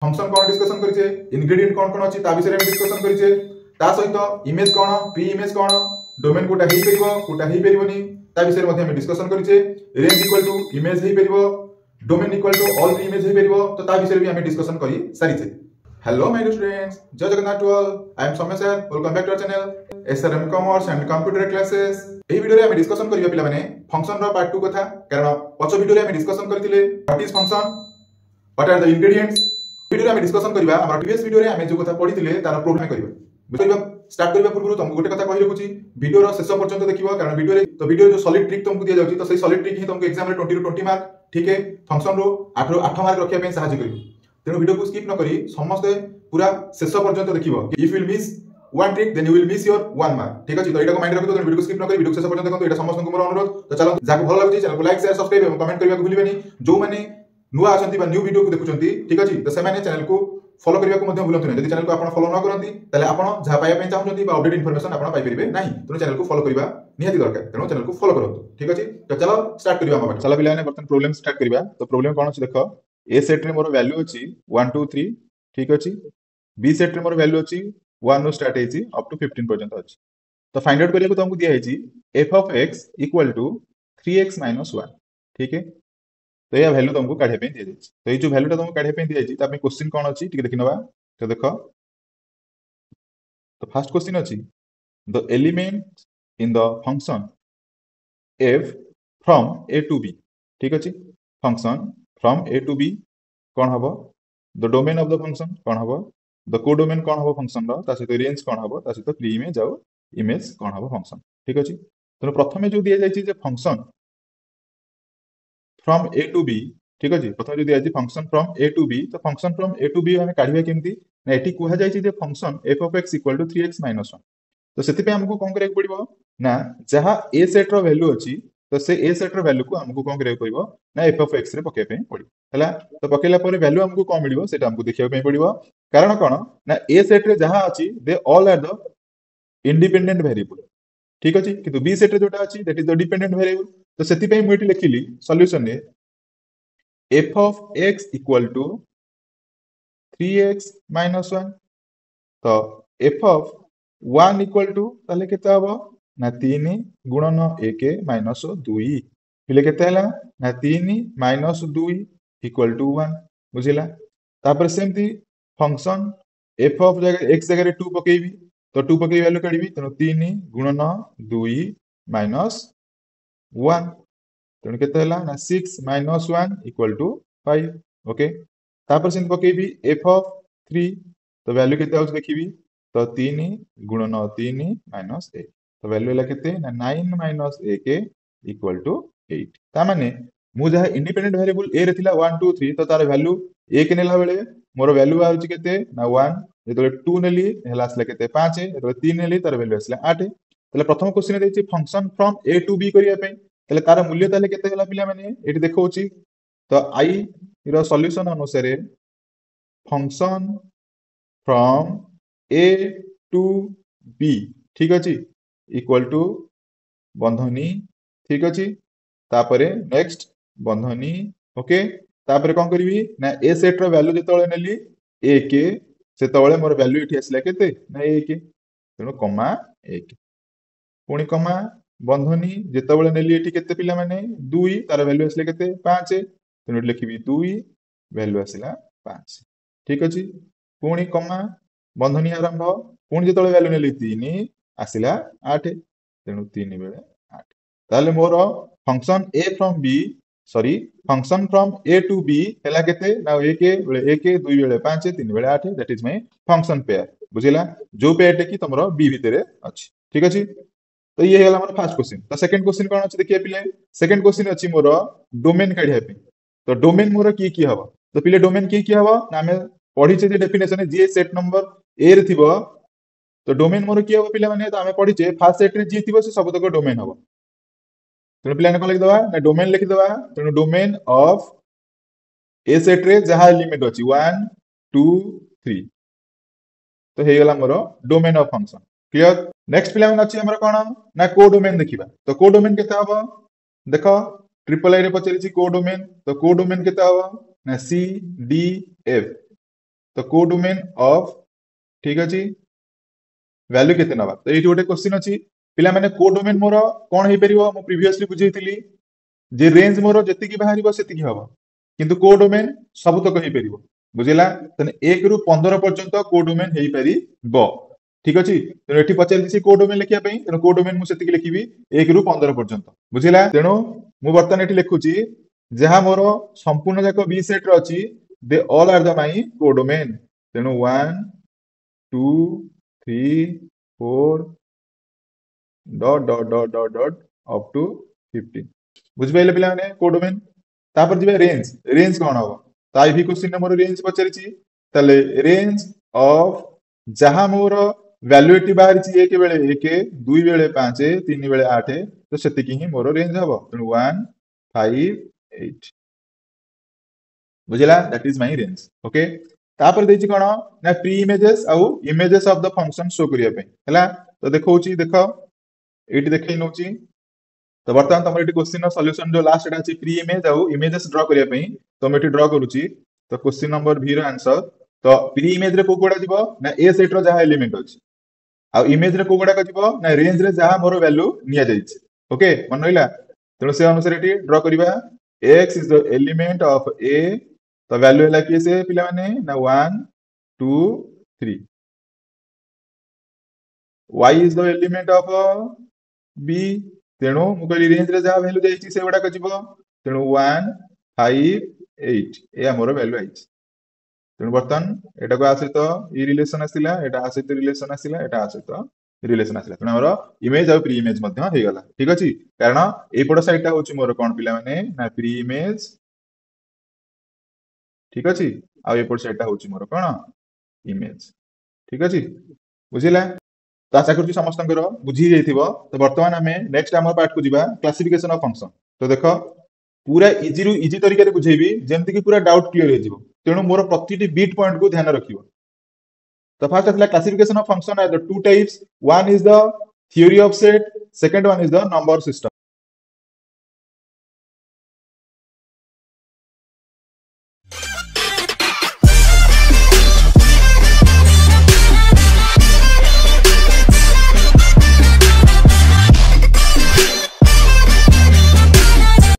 Function कौन discussion करिचे ingredient कौन कौन अछि ता विषय में डिस्कशन करिचे ता सहित इमेज कौन प्री इमेज कौन डोमेन कोटा हेई परिबो कोटा हेई परिबोनी ता विषय में हम डिस्कशन करिचे रेंज इक्वल टू इमेज हेई परिबो domain equal to all pre image हेई परिबो तो ता विषय भी हम डिस्कशन करि सारिचे। Hello my dear students Jai Jagannath to all I am Soumya sir welcome back to our channel SRM commerce and computer classes. एही वीडियो रे हम डिस्कशन करिया पिला माने फंक्शन रो पार्ट 2 कथा कारण पछ वीडियो रे हम डिस्कशन करथिले what is function what are the ingredients video में डिस्कशन करबा हमर प्रीवियस वीडियो रे हम जो कथा पढिथिले तार प्रूफ में करबा बुझिबा स्टार्ट करबा पूर्व तुमको गोटे कथा कहि रखुची वीडियो रो शेष पर्यंत देखिबो कारण वीडियो जो सॉलिड ट्रिक तुमको दिया जाउची तो सही सॉलिड ट्रिक ही तुमको एग्जाम रे 20 रो 20 मार्क ठीक है फंक्शन रो 8 रो 8 मार्क रखिया पे सहायता करिवो तेनो वीडियो को स्किप न करी समस्त पूरा शेष पर्यंत देखिबो if you will miss one trick then you will miss your one mark ठीक अछि तो एटा को माइंड रखितो वीडियो को स्किप न करी वीडियो शेष पर्यंत देखो एटा समस्त को मोर अनुरोध तो चलो जाको भलो लागुची चैनल को लाइक शेयर सब्सक्राइब एवं कमेंट करबा को भूलिबेनी जो माने नुआ आछंती बा न्यू वीडियो को देखुचंती ठीक अछि तो से माने चैनल को फॉलो करबा को मध्ये भूलंतु नै यदि चैनल को आपण फॉलो न करंती तले आपण जहा पाया पे चाहउचंती बा अपडेट इंफॉर्मेशन आपण पाई परिबे नाही तो चैनल को फॉलो करबा निहाती दरकार तेनो चैनल को फॉलो करंतु ठीक अछि तो चलो स्टार्ट करबा हम चलो पिला ने बर्तन प्रॉब्लम स्टार्ट करबा तो प्रॉब्लम कोन अछि देखो ए सेट रे मोर वैल्यू अछि 1 2 3 ठीक अछि बी सेट रे मोर वैल्यू अछि 1 नो स्टार्ट हेछि अप टू 15 पर्यंत अछि तो फाइंड आउट करिया को तुमको दिया हेछि f of x equal to 3x - 1 ठीक है तो या वैल्यू तुमको काढे पे दिया जायछि तो ये जो वैल्यू तुमको काढे पे दिया जायछि त आपन क्वेश्चन कोन अछि ठीक देखि नबा तो देखो तो फर्स्ट क्वेश्चन अछि the element in the function f from a to b ठीक अछि function from a to b कोन हबो the domain of the function कोन हबो द कोडोमेन कोन हबो फंक्शन रो ता सहित रेंज कोन हबो ता सहित प्री इमेज आउ इमेज कोन हबो फंक्शन ठीक अछि तो प्रथमे जो दिया जायछि जे function from A to B ठीक अछि प्रथम जो दिया जायछि function from A to B तो function from A to B हमें काढिबा केमती ना एठी कुहा जायछि जे function f of x equal to 3x - 1 तो सेति पे हमको कोन करे पड़िबो ना जहा a सेट रो वैल्यू अछि तो से a सेट रो वैल्यू को हमको कोन करे पड़िबो ना f of x रे पके पे पड़िबो हला तो पकेला पर वैल्यू हमको कोन मिलिबो सेटा हमको देखिया पे पड़िबो कारण कोन ना a सेट रे जहा अछि they all are the independent variable ठीक अछि किंतु b सेट रे जोटा अछि that is the dependent variable तो सेति पे मु एठी लिखिली सॉल्यूशन ने f of x equal to 3x minus 1 तो f of 1 equal to ताले केता हबो ना 3 गुणन 1 minus 2 पिले केता हला ना 3 minus 2 equal to 1 बुझिला तापर सेमती फंक्शन f of x जगह 2 पकेबी तो 2 पकेबी वैल्यू काढिबी तो 3 गुणन 2 minus 1 तेणु केते हला ना 6 minus 1 equal to 5 ओके तापर सिन पकेबी f of 3 तो वैल्यू केते आउछ देखिबी तो 3 गुणन 3 minus 8 तो वैल्यू हला केते ना 9 minus 1 equal to 8 ता माने मु जहा इंडिपेंडेंट वेरिएबल a रे थिला 1 2 3 तो तार वैल्यू 1 नेला बेले मोर वैल्यू आउछ केते ना 1 जेतले 2 नेली हला असला केते 5 जेतले 3 नेली तार वैल्यू असला 8 तले प्रथम क्वेश्चन देछि function from a to b करिया पे तले तार मूल्य ताले केते हला पिला माने एठी देखौछि तो आई रो सॉल्यूशन अनुसार function from a to b ठीक अछि इक्वल टू बंधनी ठीक अछि तापरे नेक्स्ट बंधनी ओके तापरे कोन करबी ना a सेट रो वैल्यू जेतळे नेली 1 सेतळे मोर वैल्यू एठी असला केते ना 1 तेनो कमा 1 पुणी कमा बंधनी जेतबळे नेली एठी केते पिला माने 2 तार वैल्यू असले केते 5 तेनु लिखिबी 2 वैल्यू असला 5 ठीक अछि पुणी कमा बंधनी आरंभ पुणी जेतबळे वैल्यू नेली 3 आसिला 8 तेनु 3 बेले 8 ताले मोर फंक्शन a फ्रॉम b sorry function from a to b हला केते ना 1 बेले 1 2 बेले 5 3 बेले 8 that is my function pair बुझिला जो पेयर टे की तमरो b भितरे अछि ठीक अछि तो ये हला हमर फर्स्ट क्वेश्चन तो सेकंड क्वेश्चन कोन अछि देखिए पिले सेकंड क्वेश्चन अछि मोर डोमेन काढिया पे तो डोमेन मोर की हबो तो पिले डोमेन की हबो ना हमें पढी छे जे डेफिनेशन जे सेट नंबर a रे थिबो तो डोमेन मोर की हबो पिले माने तो हमें पढी छे फर्स्ट सेट रे जे थिबो से सब तक डोमेन हबो तो पिले ने कोन लिख दबा ना डोमेन लिख दबा तो डोमेन ऑफ a सेट रे जहा एलिमेंट अछि 1 2 3 तो हे गला मोर domain of function clear next पिला मन अछि हमर कोन ना कोडोमेन देखिबा तो कोडोमेन केता हबो देखो ट्रिपल आई रे पचरिछि कोडोमेन तो कोडोमेन केता हबो ना सी डी एफ तो कोडोमेन ऑफ ठीक अछि वैल्यू केते नबा तो एठी गोटे क्वेश्चन अछि पिला माने कोडोमेन मोर कोन हे परिबो मो प्रीवियसली बुझेइतिली जे रेंज मोर जति की बाहरिबो सेति की हबो किंतु कोडोमेन सब तक हे परिबो बुझिला तने 1 रु 15 पर्यंत कोडोमेन हेई परिबो ठीक अछि तेनो एठी पचार दिसी कोडोमेन लिखिया पई तेनो कोडोमेन मु सेति की लिखिबी 1 रु 15 पर्यंत बुझिला तेनो मु वर्तमान एठी लिखुची जहा मोर संपूर्ण जाक बी सेट रो अछि they all are the my codomain तेनो 1 2 3 4 dot dot dot dot dot up to 15 बुझ पाइले पिला माने कोडोमेन तापर जिबे रेंज रेंज कोन हो ताई भी क्वेश्चन नंबर रेंज पचारिची तले रेंज ऑफ जहां मोर वैल्यू एटी बाहर ची 1 बेले 1 2 बेले 5 3 बेले 8 तो सेति की ही मोर रेंज हबो तेनु 1 5 8 बुझिला that is my range okay तापर देछि कोन ना प्री इमेजेस आउ images of the function show करिया पे हला तो देखौची देखो एटी देखै नउची तो बर्तमान तुम ये क्वेश्चन सॉल्यूशन जो लास्ट एटा प्री इमेज आउ इमेजेस ड्रा करिया पई तो मैं ड्रा करूची तो क्वेश्चन नंबर भी रो आंसर तो प्री इमेज रे को कोडा जिवो ना ए सेट रो जहा एलिमेंट अछि आ इमेज रे को कोडा का जिवो ना रेंज रे जहा मोर वैल्यू निया जाइछि ओके मन रहिला तेणु से अनुसार एटी ड्रा करिबा x is the element of a तो वैल्यू हला कि से पिला माने ना 1 2 3 y is the element of b तेणु मु कहली रेंज रे जहा वैल्यू जाइछि से गुडा कजिबो तेणु 1 5 8 ए हमर वैल्यू आइछि तेणु बर्तन एटा को आसे तो ई रिलेशन आसिला एटा आसे तो रिलेशन आसिला एटा आसे तो रिलेशन आसिला तेणु हमर इमेज और प्री इमेज मध्य हे गला ठीक अछि कारण ए पड साइडटा होछि मोर कोन पिला माने ना प्री इमेज ठीक अछि आ ए पड साइडटा होछि मोर कोन इमेज ठीक अछि बुझिला तो आशा करूँ समस्त बुझी जाइथिबो तो वर्तमान आमे नेक्स्ट हमर पार्ट को जिबा क्लासिफिकेशन ऑफ फंक्शन तो देखो पूरा इजी रु इजी तरीका रे बुझेबी जेमति कि पूरा डाउट क्लियर हे जिवो तेणु मोर प्रतिटी बीट पॉइंट को ध्यान रखिबो तो फर्स्ट आसला classification of function are the two types one is the theory of set second one is the number system